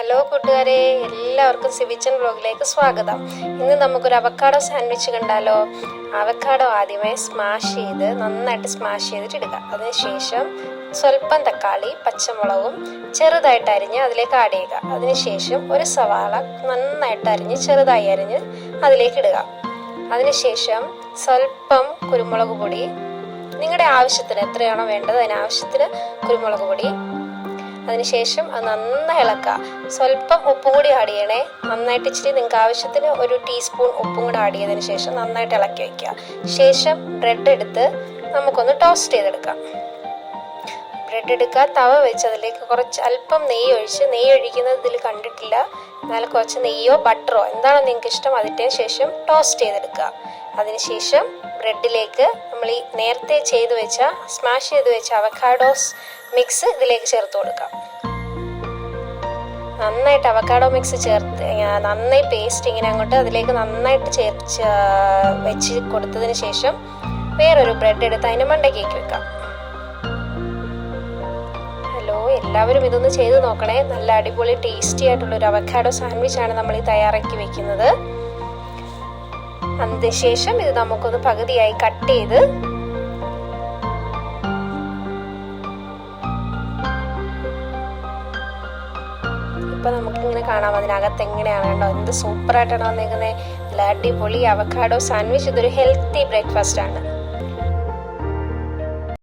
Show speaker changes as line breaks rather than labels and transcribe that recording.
Hello കൂട്ടുകാരെ, എല്ലാവർക്കും സിവിച്ചൻ വ്ലോഗിലേക്ക് സ്വാഗതം. ഇന്ന് നമുക്കൊരു അവക്കാഡോ സാൻഡ്വിച്ച് കണ്ടാലോ. അവക്കാഡോ ആദ്യമേ നന്നായിട്ട് സ്മാഷ് ചെയ്തിട്ട് ഇടുക. അതിനുശേഷം സ്വല്പം തക്കാളി, പച്ചമുളകും ചെറുതായിട്ട് അരിഞ്ഞ് അതിലേക്ക് ആഡ് ചെയ്യുക. അതിനുശേഷം ഒരു സവാള നന്നായിട്ട് അരിഞ്ഞ് ചെറുതായി അരിഞ്ഞ് അതിലേക്ക് ഇടുക. അതിനുശേഷം സ്വല്പം കുരുമുളക് പൊടി, നിങ്ങളുടെ ആവശ്യത്തിന് എത്രയാണോ വേണ്ടത് അതിനാവശ്യത്തിന് കുരുമുളക് പൊടി. അതിനുശേഷം അത് നന്നായി ഇളക്കുക. സ്വല്പം ഉപ്പും കൂടി ആഡ് ചെയ്യണേ. നന്നായിട്ട് ഇച്ചിരി നിങ്ങൾക്ക് ആവശ്യത്തിന് ഒരു ടീസ്പൂൺ ഉപ്പും കൂടി ആഡ് ചെയ്തതിന് ശേഷം നന്നായിട്ട് ഇളക്കി വയ്ക്കുക. ശേഷം ബ്രെഡ് എടുത്ത് നമുക്കൊന്ന് ടോസ്റ്റ് ചെയ്തെടുക്കാം. ബ്രെഡ് എടുക്കുക, തവ വെച്ച് അതിലേക്ക് അല്പം നെയ്യ് ഒഴിക്കുന്നത് ഇതിൽ കണ്ടിട്ടില്ല, എന്നാൽ കുറച്ച് നെയ്യോ ബട്ടറോ എന്താണോ നിങ്ങൾക്ക് ഇഷ്ടം അതിൻ്റെ ശേഷം ടോസ്റ്റ് ചെയ്തെടുക്കുക. അതിനുശേഷം ബ്രെഡിലേക്ക് നമ്മൾ ഈ നേരത്തെ സ്മാഷ് ചെയ്ത് വെച്ച അവക്കാഡോസ് മിക്സ് ഇതിലേക്ക് ചേർത്ത് കൊടുക്കാം. നന്നായിട്ട് അവക്കാഡോ മിക്സ് ചേർത്ത് നന്നായി പേസ്റ്റ് ഇങ്ങനെ അങ്ങോട്ട് അതിലേക്ക് നന്നായിട്ട് വെച്ച് കൊടുത്തതിന് ശേഷം വേറൊരു ബ്രെഡ് എടുത്ത് അതിൻ്റെ മണ്ടയ്ക്കേക്ക് വെക്കാം. ഹലോ, എല്ലാവരും ഇതൊന്ന് ചെയ്ത് നോക്കണേ. നല്ല അടിപൊളി ടേസ്റ്റി ആയിട്ടുള്ളൊരു അവക്കാഡോ സാൻഡ്വിച്ചാണ് നമ്മൾ ഈ തയ്യാറാക്കി വെക്കുന്നത്. അതിനുശേഷം ഇത് നമുക്കൊന്ന് പകുതിയായി കട്ട് ചെയ്ത് ഇപ്പം നമുക്കിങ്ങനെ കാണാം അതിനകത്ത് എങ്ങനെയാണ് കണ്ടോ, എന്ത് സൂപ്പറായിട്ടാണ് വന്നേക്കുന്നത്. നല്ല അടിപൊളി അവക്കാഡോ സാൻഡ്വിച്ച്. ഇതൊരു ഹെൽത്തി ബ്രേക്ക്ഫാസ്റ്റ് ആണ്.